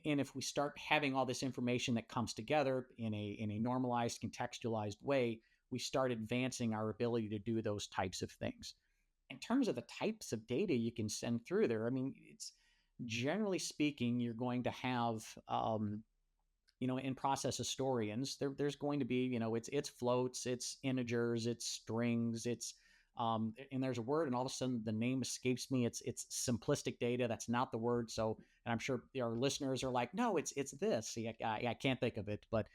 And if we start having all this information that comes together in a normalized, contextualized way, we start advancing our ability to do those types of things. In terms of the types of data you can send through there, I mean, it's generally speaking, you're going to have in process historians, there's going to be, it's floats, it's integers, it's strings, it's and there's a word, and all of a sudden the name escapes me. It's simplistic data. That's not the word. So, and I'm sure our listeners are like, no, it's this. See, I can't think of it. But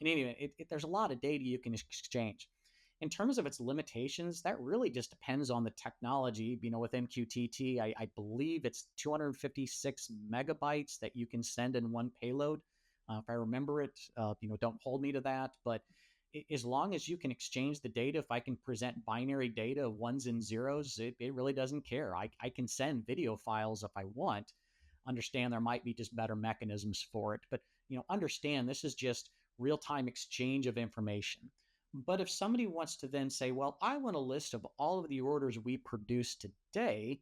in any event, there's a lot of data you can exchange. In terms of its limitations, that really just depends on the technology. With MQTT, I believe it's 256 megabytes that you can send in one payload. If I remember it, don't hold me to that. But as long as you can exchange the data, if I can present binary data of ones and zeros, it really doesn't care. I can send video files if I want. Understand there might be just better mechanisms for it. But, understand this is just real-time exchange of information. But if somebody wants to then say, well, I want a list of all of the orders we produce today,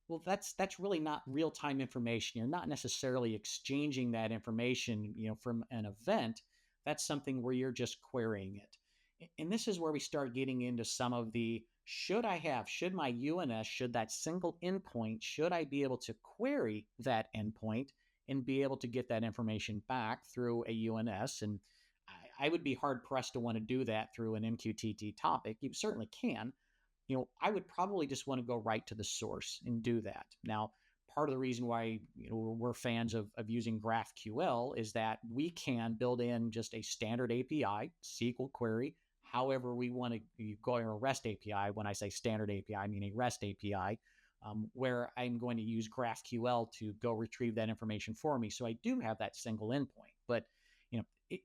well, that's really not real-time information. You're not necessarily exchanging that information, from an event. That's something where you're just querying it. And this is where we start getting into some of the should my UNS, should that single endpoint, should I be able to query that endpoint and be able to get that information back through a UNS? And I would be hard pressed to want to do that through an MQTT topic. You certainly can. I would probably just want to go right to the source and do that. Now, part of the reason why we're fans of using GraphQL is that we can build in just a standard API, SQL query, however we want to go, or a REST API. When I say standard API, I mean a REST API, where I'm going to use GraphQL to go retrieve that information for me. So I do have that single endpoint, but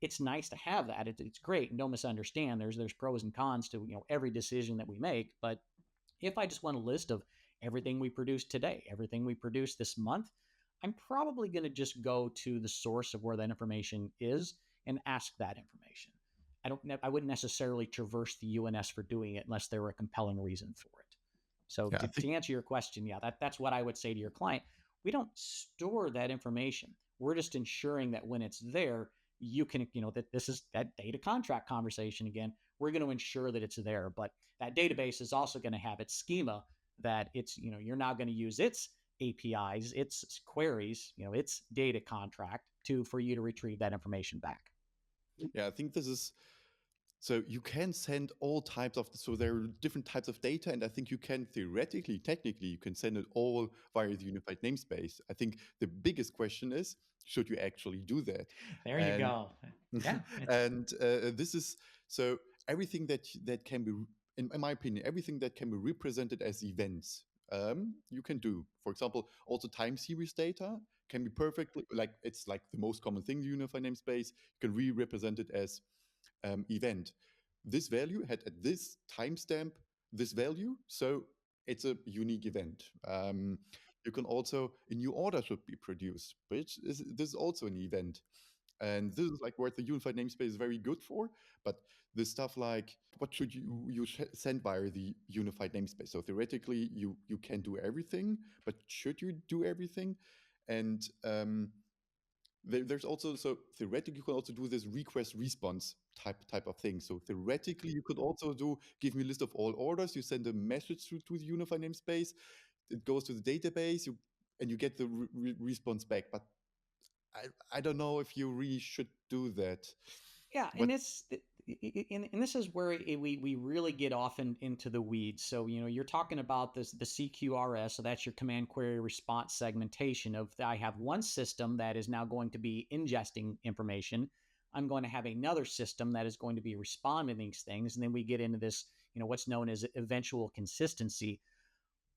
it's nice to have that. It's great. And don't misunderstand. There's pros and cons to every decision that we make. But if I just want a list of everything we produced today, everything we produced this month, I'm probably going to just go to the source of where that information is and ask that information. I wouldn't necessarily traverse the UNS for doing it unless there were a compelling reason for it. So Yeah, to answer your question, yeah, that's what I would say to your client. We don't store that information. We're just ensuring that when it's there, you can, that this is that data contract conversation again. We're going to ensure that it's there, but that database is also going to have its schema that it's, you're not going to use its APIs, its queries, its data contract for you to retrieve that information back. Yeah, I think this is so you can send all types of, so there are different types of data, and I think you can theoretically, technically, you can send it all via the unified namespace. I think the biggest question is, should you actually do that? There you go. Yeah. And this is, so everything that can be, in my opinion, everything that can be represented as events, you can do. For example, also time series data can be perfectly, like it's like the most common thing, the unified namespace, you can re-represent it as event. This value had at this timestamp this value, so it's a unique event. You can also, a new order should be produced, which is, this is also an event. And this is like what the unified namespace is very good for. But this stuff like, what should you send via the unified namespace? So theoretically, you can do everything, but should you do everything? And there's also, so theoretically you can also do this request response type of thing. So theoretically you could also do, give me a list of all orders, you send a message to the unified namespace, it goes to the database, and you get the response back. But I don't know if you really should do that. Yeah, But and this is where we really get off into the weeds. So you're talking about the CQRS, so that's your command query response segmentation of I have one system that is now going to be ingesting information. I'm going to have another system that is going to be responding to these things, and then we get into this what's known as eventual consistency,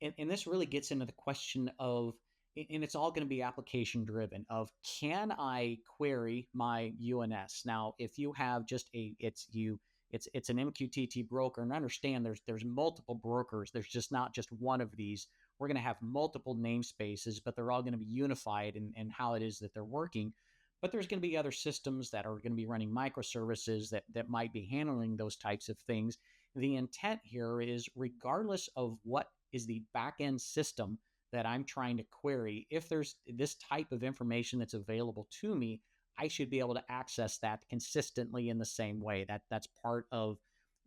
and this really gets into the question of, and it's all going to be application driven, of can I query my UNS? Now, if you have just it's an MQTT broker, and understand there's multiple brokers. There's just not just one of these. We're going to have multiple namespaces, but they're all going to be unified in how it is that they're working. But there's going to be other systems that are going to be running microservices that might be handling those types of things. The intent here is, regardless of what is the back-end system that I'm trying to query, if there's this type of information that's available to me, I should be able to access that consistently in the same way. That's part of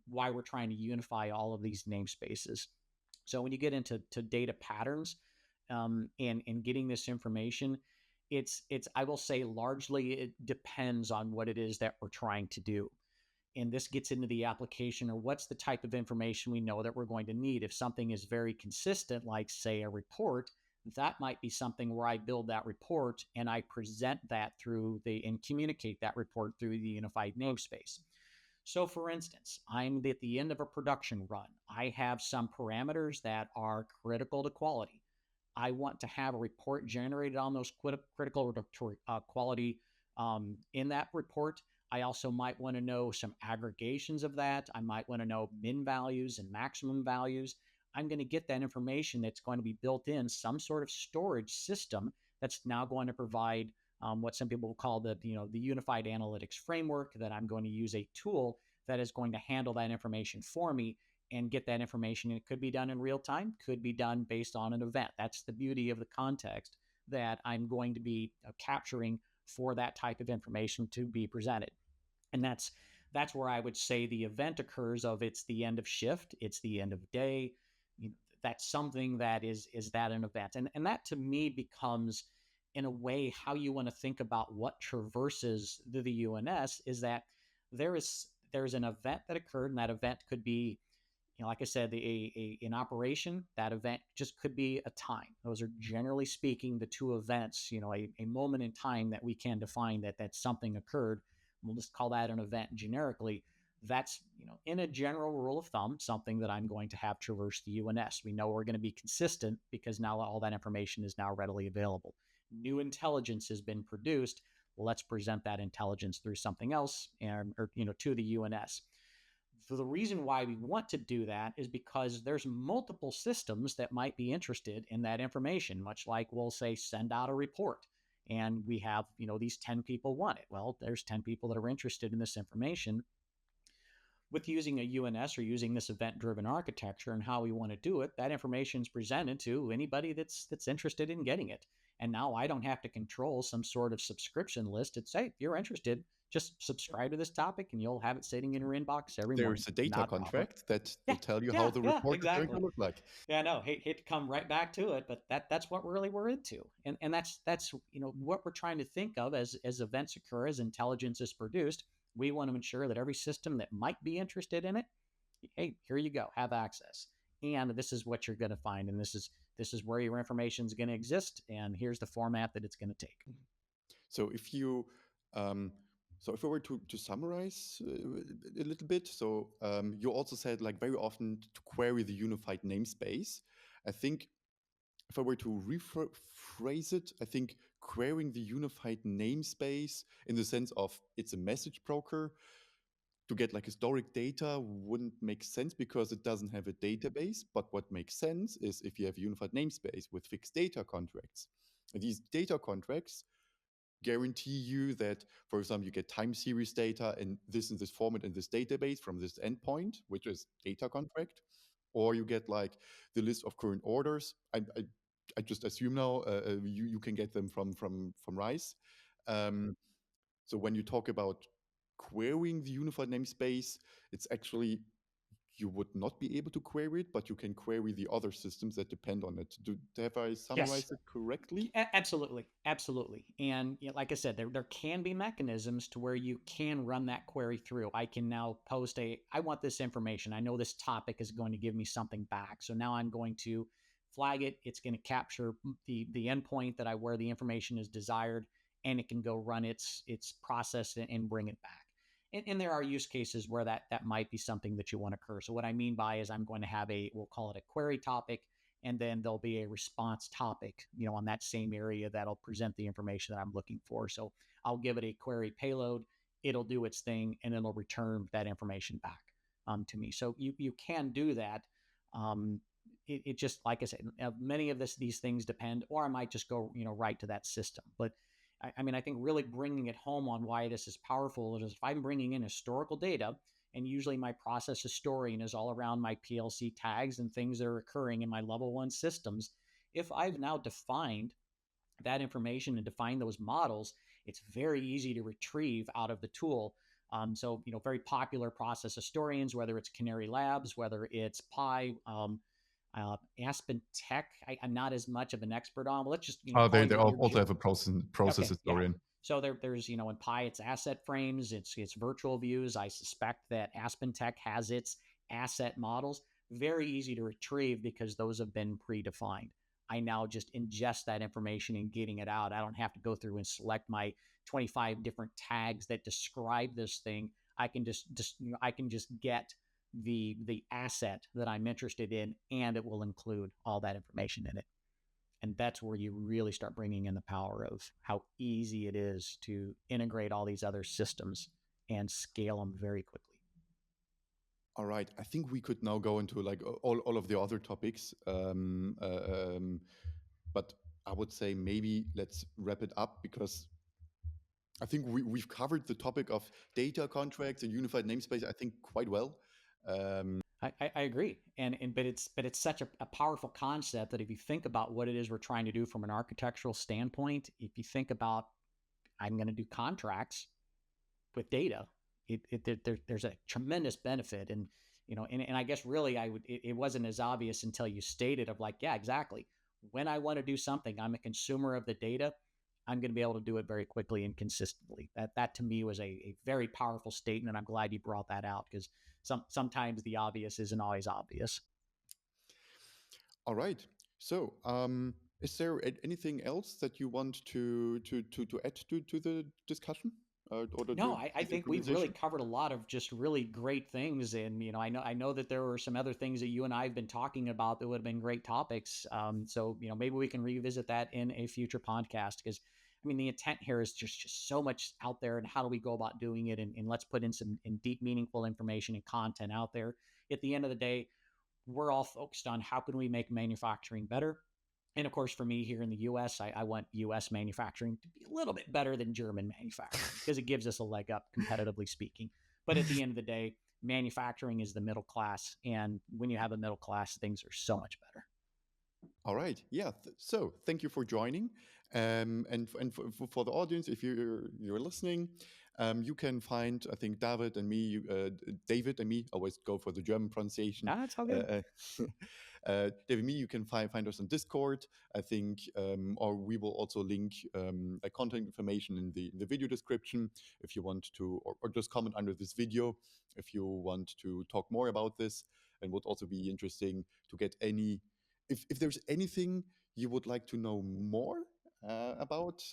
why we're trying to unify all of these namespaces. So when you get into data patterns and getting this information, it's I will say largely it depends on what it is that we're trying to do. and this gets into the application, or what's the type of information we know that we're going to need. If something is very consistent, like say a report, that might be something where I build that report and I present that through and communicate that report through the unified namespace. So for instance, I'm at the end of a production run. I have some parameters that are critical to quality. I want to have a report generated on those critical quality in that report. I also might want to know some aggregations of that. I might want to know min values and maximum values. I'm going to get that information that's going to be built in some sort of storage system that's now going to provide what some people will call the unified analytics framework, that I'm going to use a tool that is going to handle that information for me and get that information. And it could be done in real time, could be done based on an event. That's the beauty of the context that I'm going to be capturing for that type of information to be presented. And that's where I would say the event occurs of it's the end of shift, it's the end of day. That's something that is that an event. And that to me becomes, in a way, how you want to think about what traverses the UNS is that there's an event that occurred, and that event could be, like I said, an operation. That event just could be a time. Those are, generally speaking, the two events, a moment in time that we can define that something occurred. We'll just call that an event generically. That's, in a general rule of thumb, something that I'm going to have traverse the UNS. We know we're going to be consistent because now all that information is now readily available. New intelligence has been produced. Let's present that intelligence through something else, or to the UNS. So the reason why we want to do that is because there's multiple systems that might be interested in that information, much like we'll say send out a report and we have, these 10 people want it. Well, there's 10 people that are interested in this information. With using a UNS or using this event-driven architecture and how we want to do it, that information is presented to anybody that's interested in getting it. And now I don't have to control some sort of subscription list. It's, hey, if you're interested, just subscribe to this topic and you'll have it sitting in your inbox every morning. There's a data contract that will tell you yeah, how the report exactly. is going to look like. Yeah, no, hate to come right back to it, but that's what really we're into. And that's what we're trying to think of as events occur, as intelligence is produced. We want to ensure that every system that might be interested in it, hey, here you go, have access. And this is what you're going to find, and this is where your information is going to exist, and here's the format that it's going to take. So if you if I were to summarize a little bit, so you also said, like, very often to query the unified namespace. I think if I were to rephrase it, I think querying the unified namespace in the sense of it's a message broker to get like historic data wouldn't make sense because it doesn't have a database. But what makes sense is if you have a unified namespace with fixed data contracts. And these data contracts guarantee you that, for example, you get time series data in this format in this database from this endpoint, which is data contract, or you get like the list of current orders. I just assume now you can get them from Rhize. So when you talk about querying the unified namespace, it's actually you would not be able to query it, but you can query the other systems that depend on it. Have I summarized it correctly? Absolutely. And like I said, there can be mechanisms to where you can run that query through. I can now post I want this information. I know this topic is going to give me something back. So now I'm going to flag it. It's going to capture the endpoint where the information is desired, and it can go run its process and bring it back. And there are use cases where that might be something that you want to occur. So what I mean by is I'm going to have we'll call it a query topic, and then there'll be a response topic, on that same area that'll present the information that I'm looking for. So I'll give it a query payload, it'll do its thing, and it'll return that information back to me. So you can do that. It just, like I said, many of these things depend, or I might just go, right to that system. But I mean, I think really bringing it home on why this is powerful is if I'm bringing in historical data, and usually my process historian is all around my PLC tags and things that are occurring in my level 1 systems. If I've now defined that information and defined those models, it's very easy to retrieve out of the tool. So, very popular process historians, whether it's Canary Labs, whether it's Pi, Aspen Tech, I'm not as much of an expert on. Well, let's just they also have a process historian. So there's, you know, in Pi, it's asset frames, it's virtual views. I suspect that AspenTech has its asset models. Very easy to retrieve because those have been predefined. I now just ingest that information and getting it out. I don't have to go through and select my 25 different tags that describe this thing. I can just you know, I can just get the asset that I'm interested in, and it will include all that information in it. And that's where you really start bringing in the power of how easy it is to integrate all these other systems and scale them very quickly. All right, I think we could now go into like all of the other topics, but I would say maybe let's wrap it up because I think we've covered the topic of data contracts and unified namespace, I think, quite well. I agree, and but it's such a powerful concept that if you think about what it is we're trying to do from an architectural standpoint, if you think about I'm going to do contracts with data, there's a tremendous benefit, and you know, and I guess really it wasn't as obvious until you stated of like, yeah, exactly. When I want to do something, I'm a consumer of the data. I'm going to be able to do it very quickly and consistently. That to me was a very powerful statement. I'm glad you brought that out because sometimes the obvious isn't always obvious. All right. So, is there anything else that you want to add to the discussion or No, to I the think we've really conversation? covered a lot of just really great things, and you know, I know that there were some other things that you and I have been talking about that would have been great topics. So you know, maybe we can revisit that in a future podcast because I mean, the intent here is just so much out there, and how do we go about doing it, and let's put in some in deep, meaningful information and content out there. At the end of the day, we're all focused on how can we make manufacturing better. And of course, for me here in the US, I want US manufacturing to be a little bit better than German manufacturing because it gives us a leg up, competitively speaking. But at the end of the day, manufacturing is the middle class. And when you have a middle class, things are so much better. All right. Yeah. So thank you for joining. And for the audience, if you're listening, you can find, I think, David and me, always go for the German pronunciation. Ah, it's all good. David and me, you can find us on Discord, I think, or we will also link contact information in the video description if you want to, or just comment under this video if you want to talk more about this, and would also be interesting to get any if there's anything you would like to know more about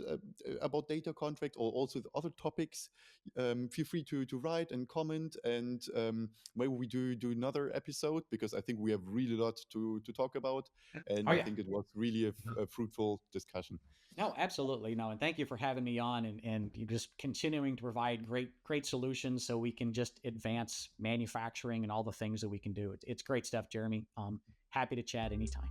data contract or also the other topics, feel free to write and comment, and maybe we do another episode because I think we have really a lot to talk about, and Oh I yeah. think it was really a fruitful discussion. No, absolutely. No, and thank you for having me on, and you just continuing to provide great solutions so we can just advance manufacturing and all the things that we can do. It's great stuff, Jeremy. Happy to chat anytime.